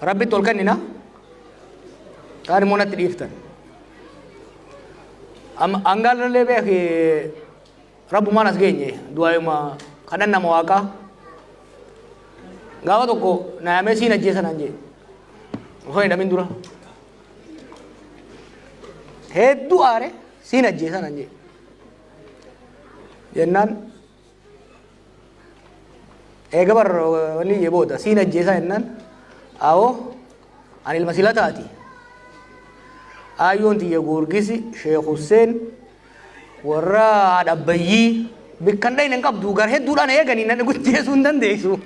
ربي تولكننا تاني مونة تليفتن أنقال اللي بيخي رب ما نسجيني دواء ما خدنا مواقع قاوة توكو نعمل سين أجيسا نانجي هو يندمين دورا هدو آره سين أجيسا نانجي جنان إيجابر وني يبودا سين أجيسا جنان أو عن المسيلة تاتي أيون تي يغورغيسي شيخ حسين ورا أبيي بكندai nengkap dugar he duran ya gani nan gutti sundan desu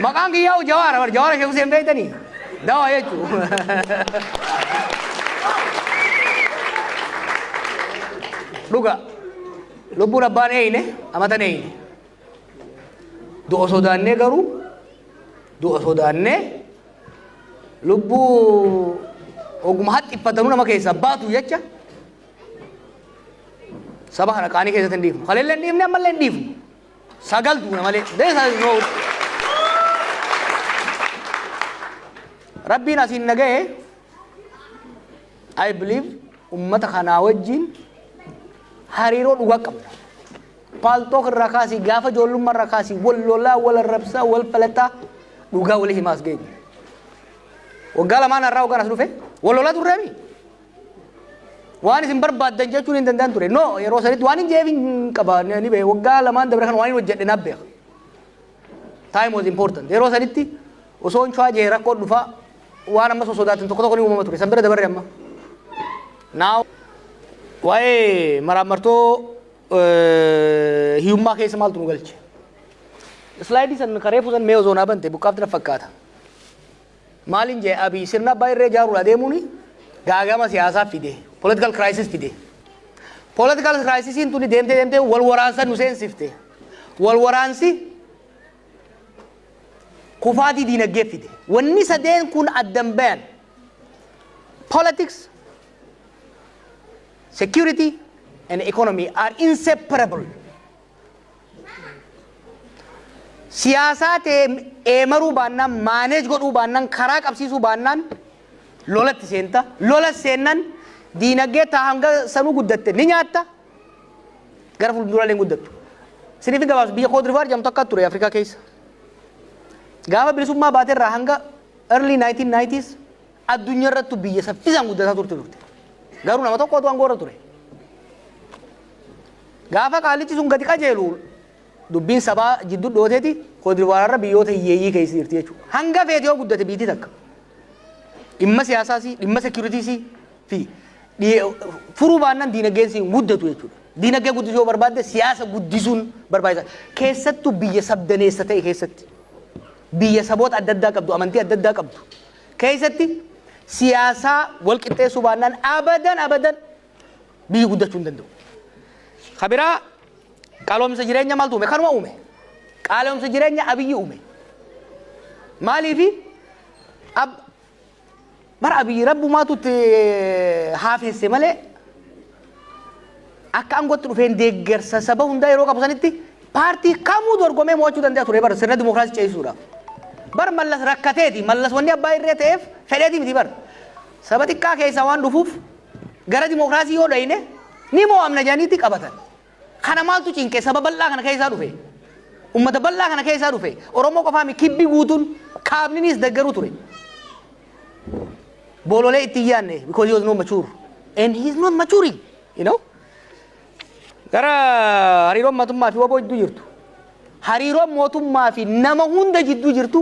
makan ki yau jawara Syekh Hussein bai tani dawa ya cu duga lubu rabbane ini amatane ini do sodanne garu do sodanne lubu ogumma hatti ifatanu nama keessa baatu jecha sabah rakaani keessa tandiif khalillee ndiifne ammallee ndiif sagal duuna malee deesa no rabbiin asiin nagaye I believe ummata kanaa wajjin hariiroo dhugaa qabna paaltook irraa kaasii gaafa ijoollummaa irraa kaasii wal lolaa wal arrabsaa wal falataa dhugaa walii himaas geenye waggaa lamaan irraa waggaan as dhufe walola turreemi waan isin barbaaddan jechuun hin danda'an ture no yeroo sanitti waan hin jeefin qaba ni be waggaa lamaan dabre kan waan hin hojjedhe na beeka time was important yeroo sanitti osoo hin chwaa jee rakkoo dhufa waan amma sosodaatin tokko tokko ni uumama ture san bira dabarre amma now waa'ee maraamartoo hiyyummaa keessa maaltu nu galche slaidii san karee fuusan mee osoo naa bante buqqaafti na fakkaata maalin jee abii sirna abbaa irree jaaruudha deemuuni gaagama siyaasaa fide political crisis fide political crisisiin tuni deemtee wal waraansa nu seensifte wal waraansi kufaatii diinagdee fide wanni sadeen kun addan bayan politics security and economy are inseparable siyaasaa ta'e eemaruu baannaan maaneej godhuu baannaan karaa qabsiisuu baannaan lolatti seenta lola seennan diinagdee taa hanga sanuu guddatte ni nyaatta gara fuulduraalee guddattu siniif gabaabsa biyya koodrivaar jedhamtu akka ture Afrikaa keessa gaafa bilisummaa baatee irraa hanga early 1990s addunyaa irratti biyya saffisaan guddataa turte garuu nama tokkotu aangoorra ture gaafa qaalichi sun gadi qajeelu dubbiin sabaa jidduu dhooteeti koodrivaararra biyyoota hiyyeeyyii keessa jirti jechuudha hanga feete yoo guddate biitii takka dhimma siyaasaasii dhimma sekiyuritiisii fi furuu baannaan diinagdeen siin guddatu jechuudha diinagdee guddisuu yoo barbaadde siyaasa guddisuun barbaachisaa keessattuu biyya sabdaneessa ta'e keessatti biyya saboota adda addaa qabdu amantii adda addaa qabdu keessatti siyaasaa wal qixxeessuu baannaan abadan biyyi guddachuu hin danda'u khabiraa qaaloomsa jireenya maaltu uume kanuma uume qaaloomsa jireenya abiyyi uume maaliifi bara abiyyi rabbumaatutti haafeesse malee akka aangootti dhufeen deeggarsa saba hundaa yeroo qabu sanitti paartii kamuu dorgomee mo'achuu danda'a ture bara sirna dimookiraasii ceesisuudhaaf bar mallas rakkateeti mallas wanni abbaa irree ta'eef fedheeti miti bar saba xiqqaa keessaa waan dhufuuf gara dimookiraasii yoo dhayne ni mo'amna jedhaniitti qabatan kana maaltu cinqee saba bal'aa kana keessaa dhufe ummata bal'aa kana keessaa dhufe oromoo qofaami kibbi guutuun kaabninis deggeruu ture bololee itti yaanne because he was not mature and he is not maturing you know gara hariiroon mootummaa fi waboo jidduu jirtu hariiroon mootummaa fi nama hunda jidduu jirtu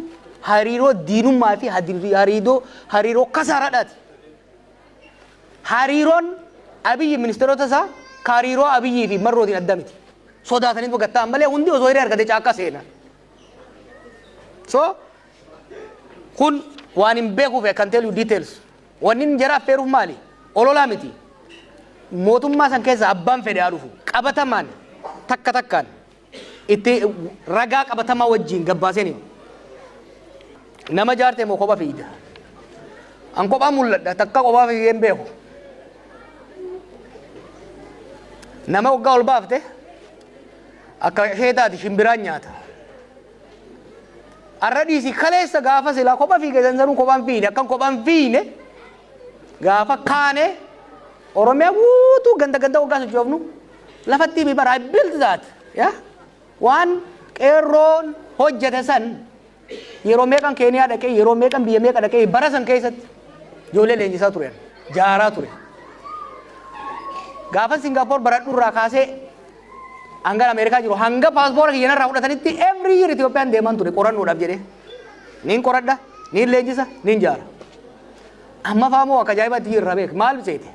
hariiroo diinummaa fi hariiroo kasaaraadhaati hariiroon abiyyi ministeerota isaa hariiroo abiyyii fi marrootiin adda miti sodaataniitu gattaa malee hundi osoo hiree argate caakka seena so kun waan hin beekuuf I can tell you details wanni jara affeeruuf maali ololaa miti mootummaa san keessa abbaan fedhe haa dhufu qabatamaan takkaan itti ragaa qabatamaa wajjin gabbaaseen nama jaarte moo kophaa fiida an kophaa mul'adha takka kophaa fiigeen beeku nama waggaa ol baafte akka heetaati shimbiraan nyaata. Arra dhiisi kaleessa gaafa silaa kopha fiige sansanuu kophaan fiine akkan kophaan fiine gaafa kaane Oromiyaa guutuu ganda waggaa sochoofnu lafatti mi bara I built that yaa waan qeerroon hojjete san yeroo meeqan Keeniyaa dhaqee yeroo meeqan biyya meeqa dhaqee bara san keessatti ijoollee leenjisaa turan jaaraa ture. Gaafa Singapore baradhu irraa kaasee hanga Ameerikaa jiru hanga paaspoora kiyyan irraa fudhatanitti every year Itoophiyaan deeman ture qorannoodhaaf jedhee niin qoradha niin leenjisa niin jaara. Amma faamoo akka ajaa'ibaatti irraa beek maal seete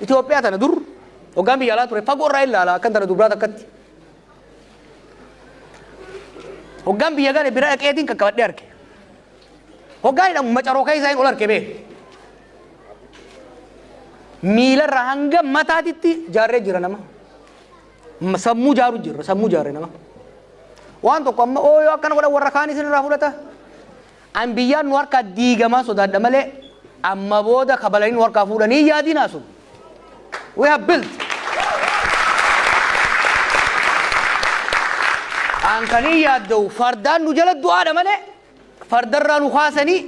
Itoophiyaa tana dur hoggaan biyya alaa ture fagoo irraa ilaala akkan tana dubraa takkatti. Hoggaan biyya gane bira dhaqeetiin qaqqabadhee arge. Hoggaan hidhamu macaroo keessaa hin ol arge bee. Miila irraa hanga mataatitti jaarree jira nama. Sammuu jaaru jira sammuu jaarree nama. Waan tokko amma ooyoo akkana godhan warra kaan isin irraa fudhata. An biyyaan nu harkaa diigamaa sodaadha malee amma booda kabalanii nu harkaa fuudhanii yaadinaa sun. We have built. An kanii yaadda'u fardaan nu jala du'aadha malee fardarraa nu kaasanii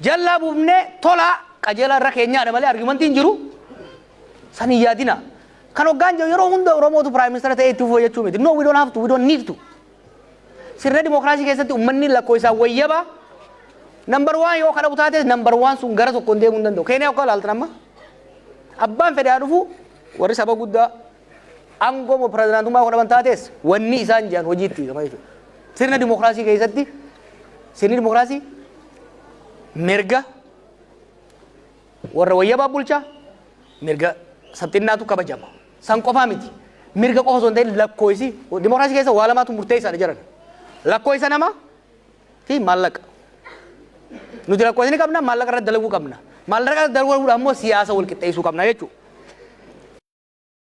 jallaa buufnee tolaa qajeelaa irra keenyaadha malee argumentiin jiru san hin yaadina. Kan hoggaan jiru yeroo hunda Oromootu Prime Minister ta'ee itti fufuu jechuu miti. No, we don't have to, we don't need to. Sirna dimookiraasii keessatti uummanni lakkoo isaa wayyaba. Number 1 yoo kana butaates number 1 sun gara tokkoon deemuu hin danda'u. Keeniyaa akka ilaaltan amma abbaan fedhaa dhufu warri saba guddaa angoo pirezidaantummaa godhaman taates wanni isaan jiran hojiitti gama jechuudha. Sirna dimookiraasii keessatti sirni dimookiraasii mirga warra wayyabaa bulchaa mirga sabxinnaatu kabajama. San qofaa miti. Mirga qofa osoo hin ta'in lakkoofsi dimookiraasii keessa waa lamaatu murteessaadha jiran. Lakkoofsa namaa fi maallaqa. Nuti lakkoofsa ni qabna maallaqa irratti dalaguu qabna. Maallaqa irratti dalaguudhaan immoo siyaasa wal qixxeessuu qabna jechuudha.